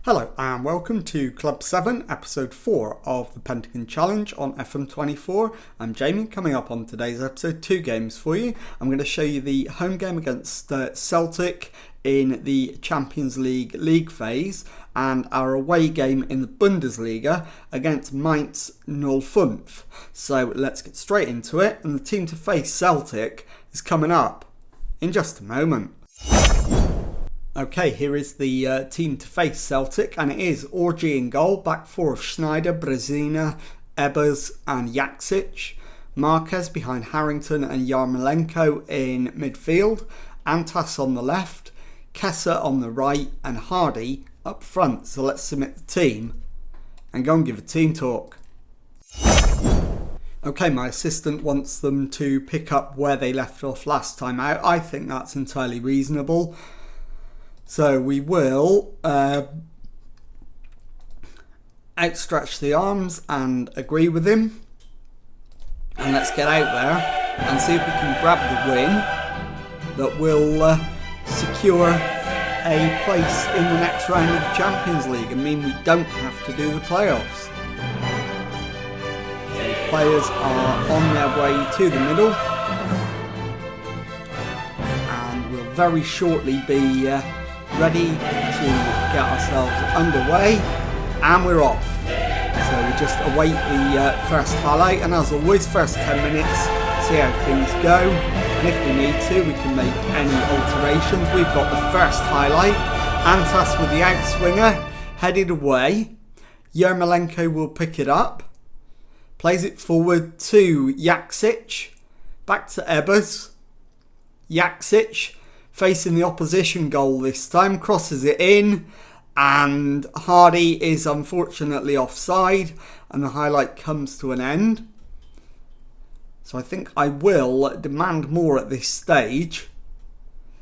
Hello and welcome to Club 7, Episode 4 of the Pentagon Challenge on FM24. I'm Jamie. Coming up on today's episode, 2 games for you. I'm going to show you the home game against Celtic in the Champions League phase and our away game in the Bundesliga against Mainz 05. So let's get straight into it, and the team to face Celtic is coming up in just a moment. Okay, here is the team to face Celtic, and it is Orji in goal, back four of Schneider, Brezina, Ebers and Jaksic. Marquez behind Harrington and Yarmolenko in midfield. Antas on the left, Kessa on the right and Hardy up front. So let's submit the team and go and give a team talk. Okay, my assistant wants them to pick up where they left off last time out. I think that's entirely reasonable. So we will outstretch the arms and agree with him. And let's get out there and see if we can grab the win that will secure a place in the next round of the Champions League and mean we don't have to do the playoffs. So the players are on their way to the middle and will very shortly be ready to get ourselves underway, and we're off. So we just await the first highlight, and as always, first 10 minutes, see how things go, and if we need to, we can make any alterations. We've got the first highlight, Antas with the outswinger, headed away. Yarmolenko will pick it up, plays it forward to Jaksic, back to Ebers. Jaksic facing the opposition goal this time, crosses it in, and Hardy is unfortunately offside, and the highlight comes to an end. So I think I will demand more at this stage.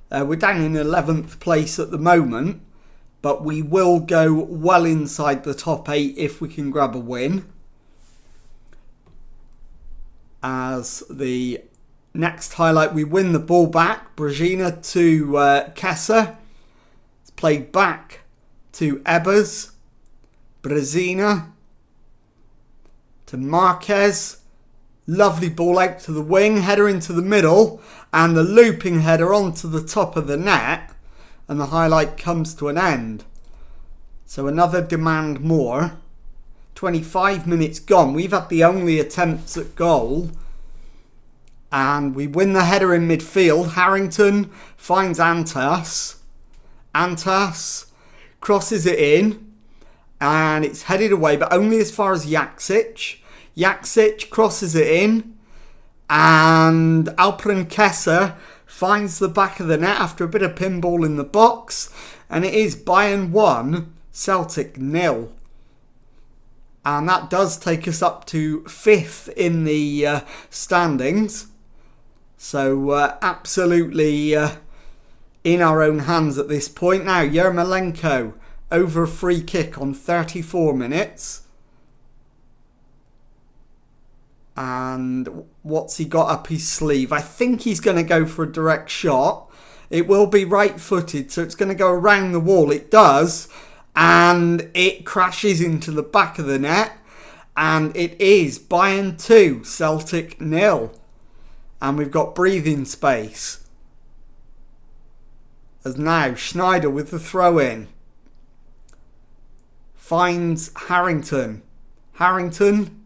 We're down in 11th place at the moment, but we will go well inside the top 8 if we can grab a win. As the next highlight, we win the ball back. Brezina to Kessa. It's played back to Ebers. Brezina to Marquez. Lovely ball out to the wing. Header into the middle. And the looping header onto the top of the net. And the highlight comes to an end. So another demand more. 25 minutes gone. We've had the only attempts at goal. And we win the header in midfield. Harrington finds Antas. Antas crosses it in. And it's headed away, but only as far as Jaksic. Jaksic crosses it in. And Alperen Kessa finds the back of the net after a bit of pinball in the box. And it is Bayern 1, Celtic 0. And that does take us up to 5th in the standings. So absolutely in our own hands at this point. Now Yarmolenko over a free kick on 34 minutes. And what's he got up his sleeve? I think he's going to go for a direct shot. It will be right-footed, so it's going to go around the wall. It does. And it crashes into the back of the net. And it is Bayern 2, Celtic 0. And we've got breathing space. As now Schneider with the throw in. Finds Harrington. Harrington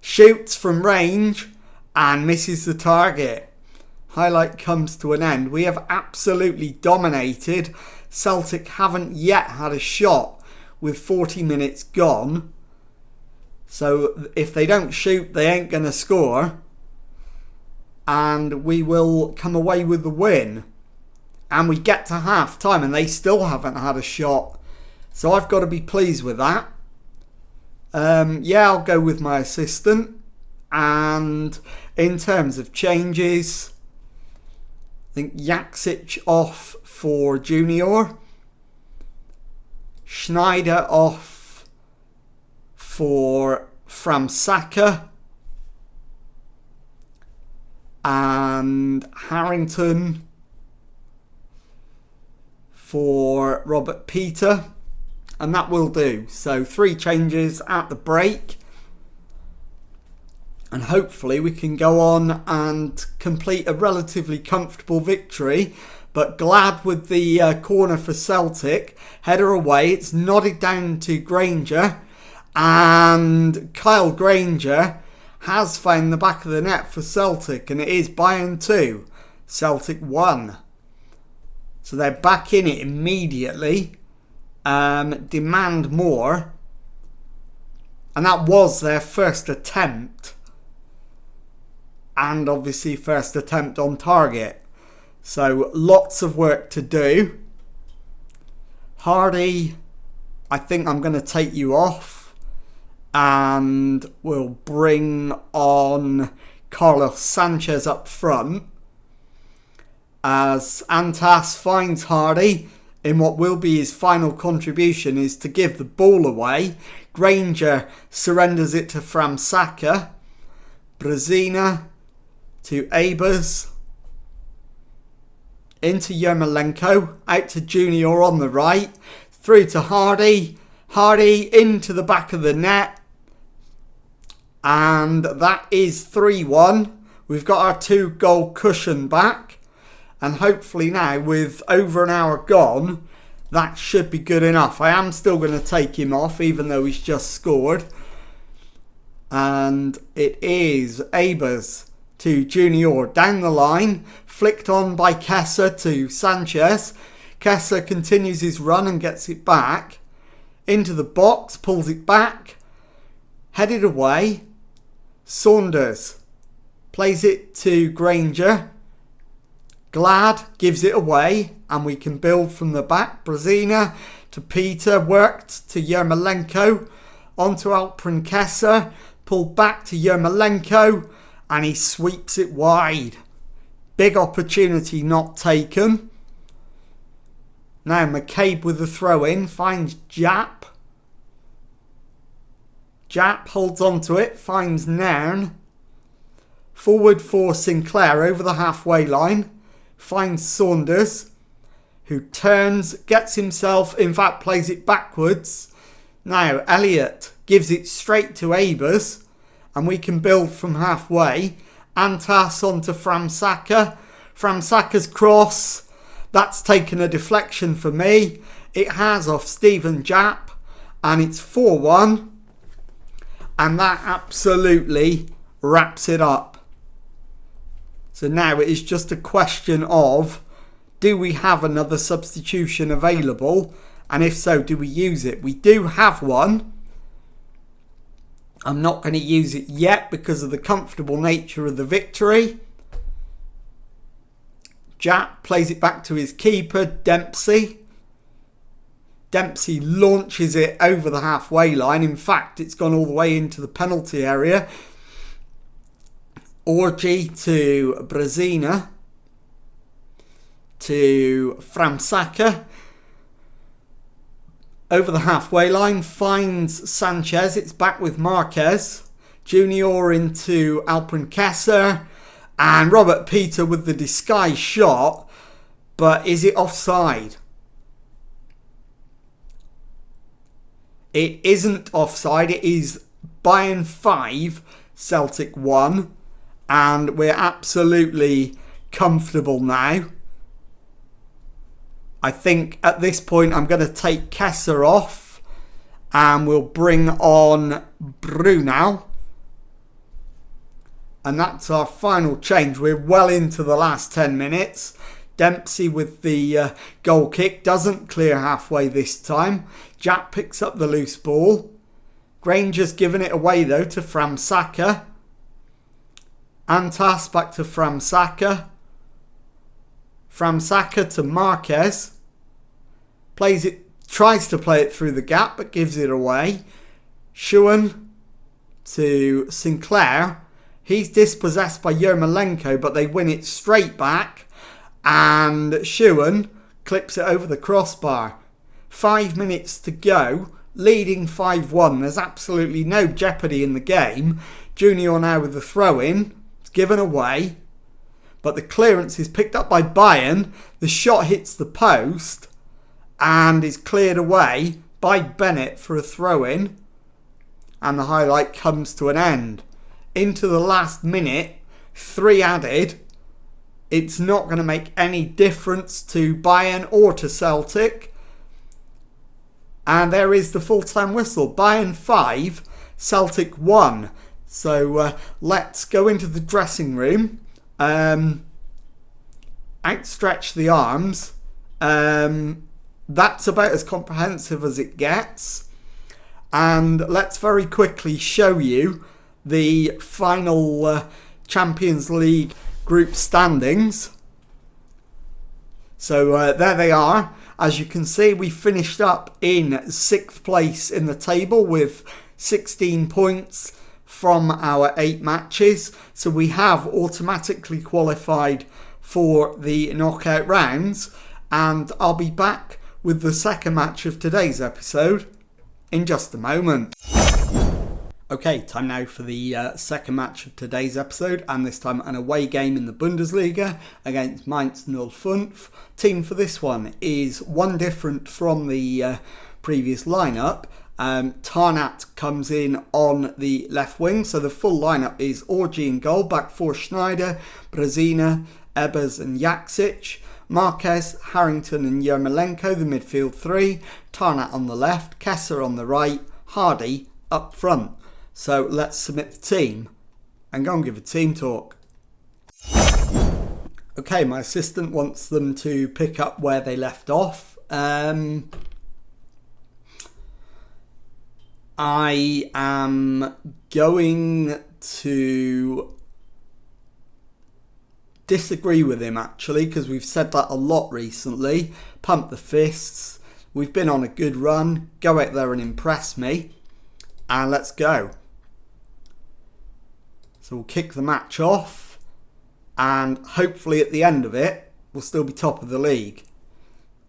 shoots from range and misses the target. Highlight comes to an end. We have absolutely dominated. Celtic haven't yet had a shot with 40 minutes gone. So if they don't shoot, they ain't going to score. And we will come away with the win. And we get to half time and they still haven't had a shot. So I've got to be pleased with that. Yeah, I'll go with my assistant. And in terms of changes, I think Jaksic off for Junior. Schneider off for Framsaka. And Harrington for Robert Peter, and that will do. So 3 changes at the break, and hopefully we can go on and complete a relatively comfortable victory. But glad with the corner for Celtic. Header away, it's nodded down to Granger, and Kyle Granger has found the back of the net for Celtic, and it is Bayern 2, Celtic 1. So they're back in it immediately. Demand more. And that was their first attempt. And obviously first attempt on target. So lots of work to do. Hardy, I think I'm going to take you off. And we'll bring on Carlos Sanchez up front, as Antas finds Hardy in what will be his final contribution is to give the ball away. Granger surrenders it to Framsaka. Brezina to Abers. Into Yermolenko. Out to Junior on the right. Through to Hardy. Hardy into the back of the net. And that is 3-1. We've got our 2-goal cushion back. And hopefully now, with over an hour gone, that should be good enough. I am still going to take him off, even though he's just scored. And it is Abers to Junior down the line. Flicked on by Kessa to Sanchez. Kessa continues his run and gets it back. Into the box, pulls it back. Headed away. Saunders plays it to Granger. Glad gives it away, and we can build from the back. Brezina to Peter, worked to Yermolenko, onto Alprin Kessa, pulled back to Yermolenko, and he sweeps it wide. Big opportunity not taken. Now McCabe with the throw in, finds Jap. Jap holds on to it, finds Nairn. Forward for Sinclair over the halfway line. Finds Saunders, who turns, gets himself, in fact plays it backwards. Now Elliott gives it straight to Abers, and we can build from halfway. Antas onto Framsaka. Framsaka's cross, that's taken a deflection for me. It has off Stephen Jap, and it's 4-1. And that absolutely wraps it up. So now it is just a question of, do we have another substitution available? And if so, do we use it? We do have one. I'm not going to use it yet because of the comfortable nature of the victory. Jap plays it back to his keeper, Dempsey. Dempsey launches it over the halfway line. In fact, it's gone all the way into the penalty area. Orji to Brezina. To Framsaka. Over the halfway line, finds Sanchez. It's back with Marquez. Junior into Alprin Kessa. And Robert Peter with the disguised shot. But is it offside? It isn't offside. It is Bayern 5, Celtic 1. And we're absolutely comfortable now. I think at this point I'm going to take Kessa off. And we'll bring on Brunau. And that's our final change. We're well into the last 10 minutes. Dempsey with the goal kick. Doesn't clear halfway this time. Jack picks up the loose ball. Granger's given it away though to Framsaka. Antas back to Framsaka. Framsaka to Marquez. Plays it, tries to play it through the gap but gives it away. Schuhen to Sinclair. He's dispossessed by Yermolenko, but they win it straight back. And Schuhen clips it over the crossbar. 5 minutes to go. Leading 5-1. There's absolutely no jeopardy in the game. Junior now with the throw-in. It's given away. But the clearance is picked up by Bayern. The shot hits the post. and is cleared away by Bennett for a throw-in, and the highlight comes to an end. Into the last minute, 3 added. It's not going to make any difference to Bayern or to Celtic. And there is the full-time whistle. Bayern 5, Celtic 1. So let's go into the dressing room. Outstretch the arms. That's about as comprehensive as it gets. And let's very quickly show you the final Champions League group standings. So there they are. As you can see, we finished up in 6th place in the table with 16 points from our 8 matches. So we have automatically qualified for the knockout rounds. And I'll be back with the second match of today's episode in just a moment. Okay, time now for the second match of today's episode, and this time an away game in the Bundesliga against Mainz 05. Team for this one is one different from the previous lineup. Tarnat comes in on the left wing, so the full lineup is Orji in goal, back 4 Schneider, Brezina, Ebers and Jaksic. Marquez, Harrington and Yermolenko, the midfield 3. Tarnat on the left, Kessler on the right, Hardy up front. So let's submit the team and go and give a team talk. Okay, my assistant wants them to pick up where they left off. I am going to disagree with him actually, because we've said that a lot recently. Pump the fists. We've been on a good run. Go out there and impress me. And let's go. So we'll kick the match off, and hopefully at the end of it, we'll still be top of the league.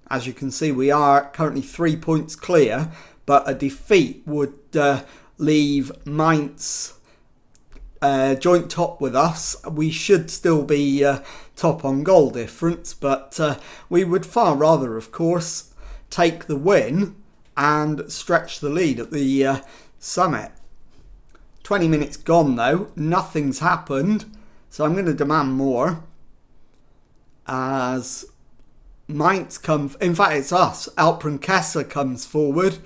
As you can see, we are currently 3 points clear, but a defeat would leave Mainz joint top with us. We should still be top on goal difference, but we would far rather, of course, take the win and stretch the lead at the summit. 20 minutes gone though, nothing's happened, so I'm going to demand more. As Mainz comes, in fact it's us, Alperen Kessler comes forward.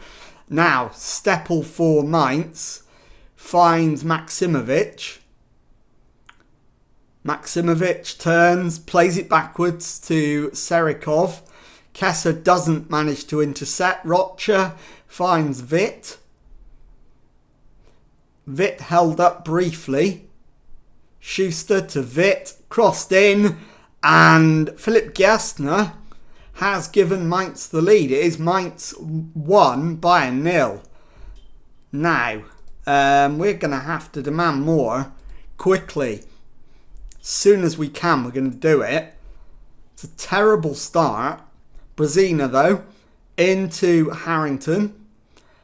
Now, Steppel for Mainz finds Maximovic. Maximovic turns, plays it backwards to Serikov. Kessler doesn't manage to intercept. Rocha finds Witt. Witt held up briefly. Schuster to Witt, crossed in, and Philipp Gerstner has given Mainz the lead. It is Mainz 1, Bayern 0. Now, we're going to have to demand more quickly. As soon as we can, we're going to do it. It's a terrible start. Brezina, though, into Harrington.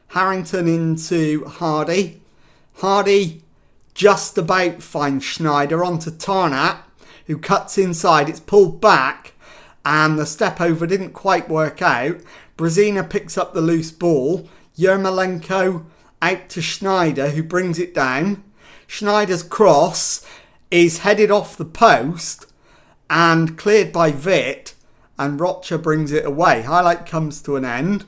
Harrington into Hardy. Hardy just about finds Schneider onto Tarnat, who cuts inside. It's pulled back, and the step over didn't quite work out. Brezina picks up the loose ball. Yermolenko out to Schneider, who brings it down. Schneider's cross is headed off the post and cleared by Witt, and Rocha brings it away. Highlight comes to an end.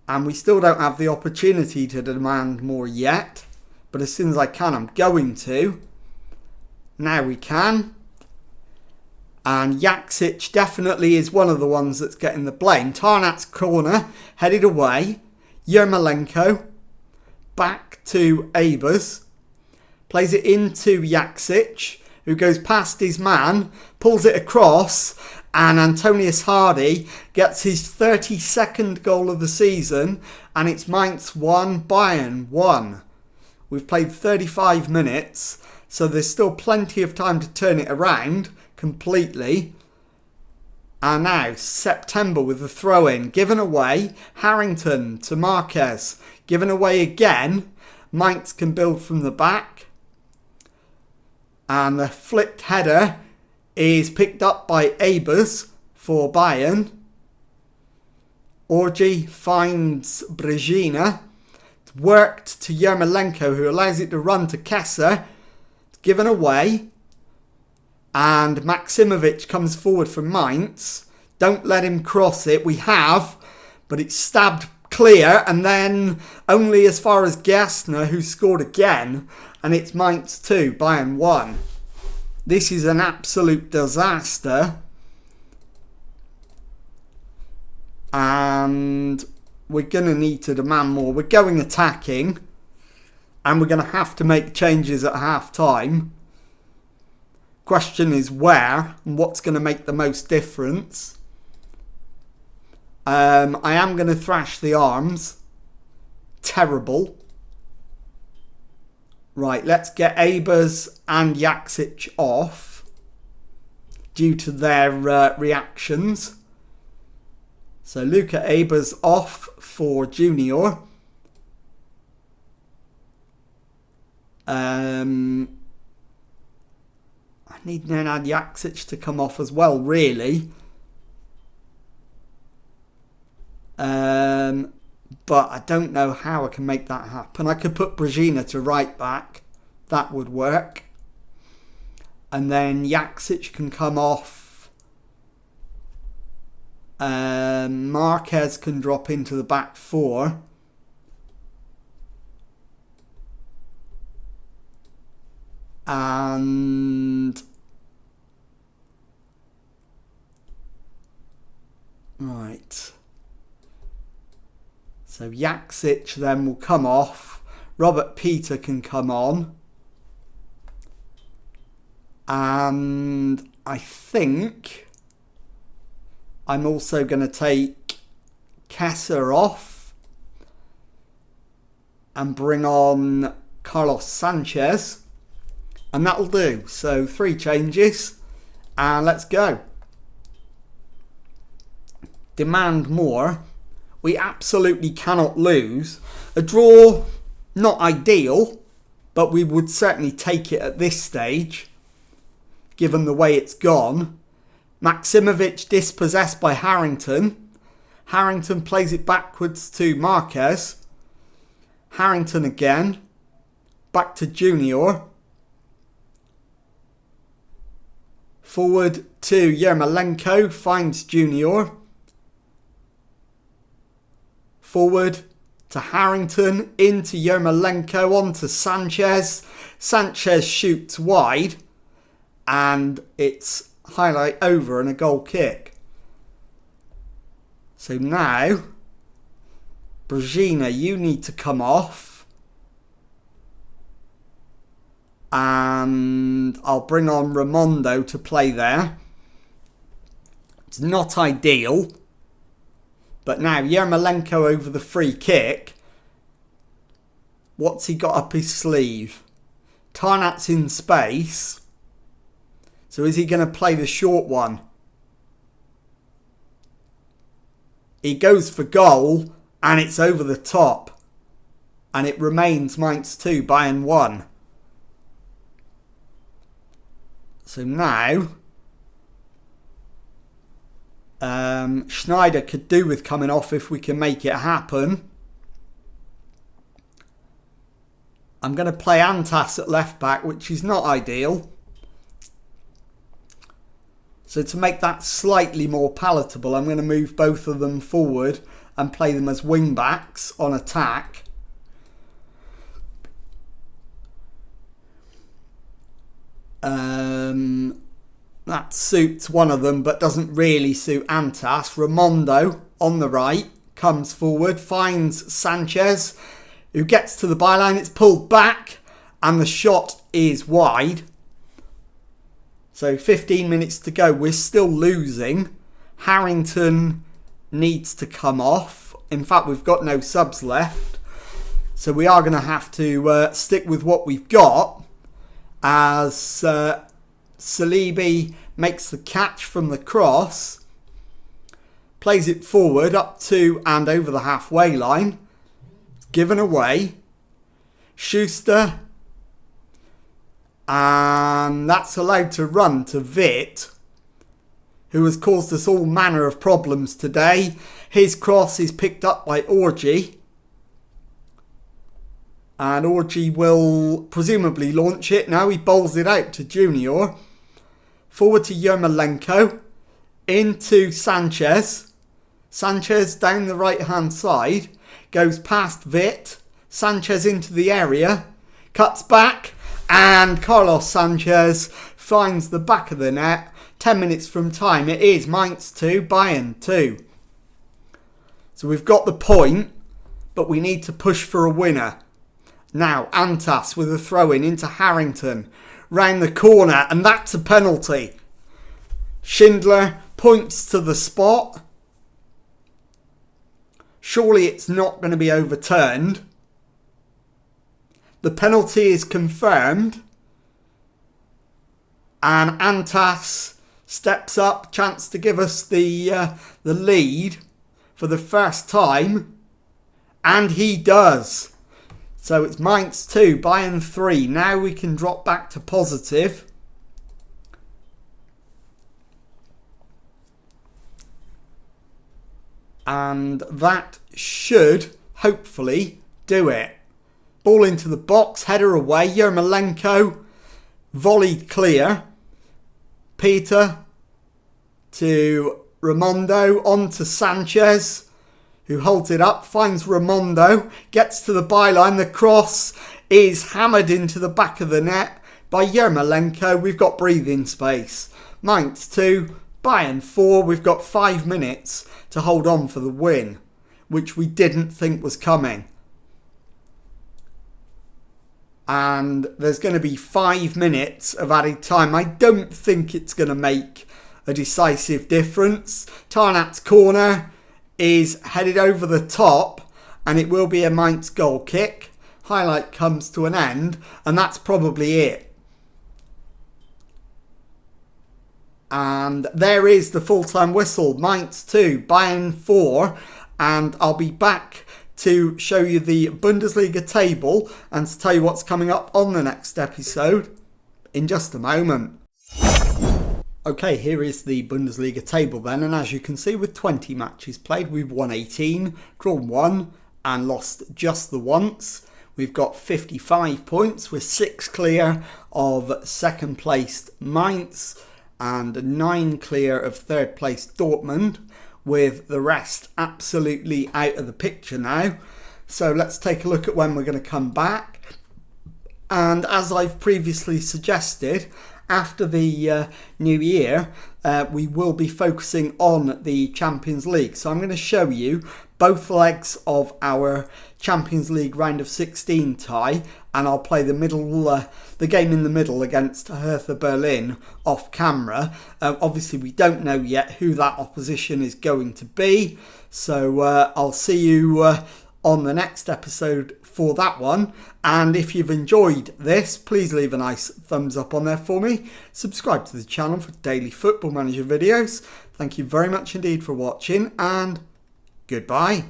And we still don't have the opportunity to demand more yet. But as soon as I can, I'm going to. Now we can. And Jaksic definitely is one of the ones that's getting the blame. Tarnat's corner, headed away. Yermolenko. Back to Ebers. Plays it into Jaksic, who goes past his man. Pulls it across. And Antonius Hardy gets his 32nd goal of the season. And it's Mainz 1, Bayern 1. We've played 35 minutes. So there's still plenty of time to turn it around completely. And now September with the throw-in. Given away. Harrington to Marquez. Given away again. Mainz can build from the back. And the flicked header is picked up by Ebers for Bayern. Orji finds Brezina. It's worked to Yermolenko, who allows it to run to Kessa. It's given away. And Maximovic comes forward for Mainz. Don't let him cross it. We have, but it's stabbed clear, and then only as far as Gerstner, who scored again, and it's Mainz 2, Bayern 1. This is an absolute disaster. And we're going to need to demand more. We're going attacking, and we're going to have to make changes at half time. Question is where and what's going to make the most difference. I am going to thrash the arms. Terrible. Right, let's get Abers and Jaksic off due to their reactions. So Luka Abers off for Junior. I need Nenad Jaksic to come off as well, really. But I don't know how I can make that happen. I could put Brezina to right back. That would work. And then Jaksic can come off. Marquez can drop into the back four. And right. So Jaksic then will come off. Robert Peter can come on. And I think I'm also going to take Kessa off and bring on Carlos Sanchez. And that'll do. So 3 changes. And let's go. Demand more. We absolutely cannot lose. A draw, not ideal, but we would certainly take it at this stage, given the way it's gone. Maximovic dispossessed by Harrington. Harrington plays it backwards to Marquez. Harrington again. Back to Junior. Forward to Yermolenko. Finds Junior. Forward to Harrington, into Yermolenko, on to Sanchez. Sanchez shoots wide, and it's highlight over and a goal kick. So now, Brezina, you need to come off. And I'll bring on Raimondo to play there. It's not ideal. But now, Yermolenko over the free kick. What's he got up his sleeve? Tarnat's in space. So is he going to play the short one? He goes for goal, and it's over the top. And it remains Mainz 2, Bayern 1. So now... Schneider could do with coming off if we can make it happen. I'm going to play Antas at left back, which is not ideal. So to make that slightly more palatable, I'm going to move both of them forward and play them as wing backs on attack. That suits one of them, but doesn't really suit Antas. Raimondo on the right comes forward, finds Sanchez, who gets to the byline. It's pulled back, and the shot is wide. So 15 minutes to go. We're still losing. Harrington needs to come off. In fact, we've got no subs left. So we are going to have to stick with what we've got, as Salibi makes the catch from the cross, plays it forward up to and over the halfway line, given away. Schuster, and that's allowed to run to Witt, who has caused us all manner of problems today. His cross is picked up by Orji. And Orji will presumably launch it. Now he bowls it out to Junior. Forward to Yermolenko. Into Sanchez. Sanchez down the right hand side. Goes past Vit. Sanchez into the area. Cuts back. And Carlos Sanchez finds the back of the net. 10 minutes from time. It is Mainz 2, Bayern 2. So we've got the point. But we need to push for a winner. Now Antas with a throw-in into Harrington. Round the corner. And that's a penalty. Schindler points to the spot. Surely it's not going to be overturned. The penalty is confirmed. And Antas steps up. Chance to give us the lead for the first time. And he does. So it's Mainz 2, Bayern 3. Now we can drop back to positive. And that should hopefully do it. Ball into the box, header away. Yermolenko volleyed clear. Peter to Raimondo, on to Sanchez, who holds it up, finds Raimondo, gets to the byline. The cross is hammered into the back of the net by Yermolenko. We've got breathing space. Mainz 2, Bayern 4. We've got 5 minutes to hold on for the win, which we didn't think was coming. And there's going to be 5 minutes of added time. I don't think it's going to make a decisive difference. Tarnat's corner is headed over the top, and it will be a Mainz goal kick. Highlight comes to an end, and that's probably it. And there is the full-time whistle. Mainz 2, Bayern 4. And I'll be back to show you the Bundesliga table and to tell you what's coming up on the next episode in just a moment. Okay, here is the Bundesliga table then. And as you can see, with 20 matches played, we've won 18, drawn 1 and lost just the once. We've got 55 points. We're 6 clear of second placed Mainz and 9 clear of third place Dortmund, with the rest absolutely out of the picture now. So let's take a look at when we're going to come back. And as I've previously suggested, after the new year, we will be focusing on the Champions League. So I'm going to show you both legs of our Champions League round of 16 tie, and I'll play the game in the middle against Hertha Berlin off camera. Obviously, we don't know yet who that opposition is going to be, so I'll see you on the next episode for that one. And if you've enjoyed this, please leave a nice thumbs up on there for me. Subscribe to the channel for daily Football Manager videos. Thank you very much indeed for watching, and goodbye.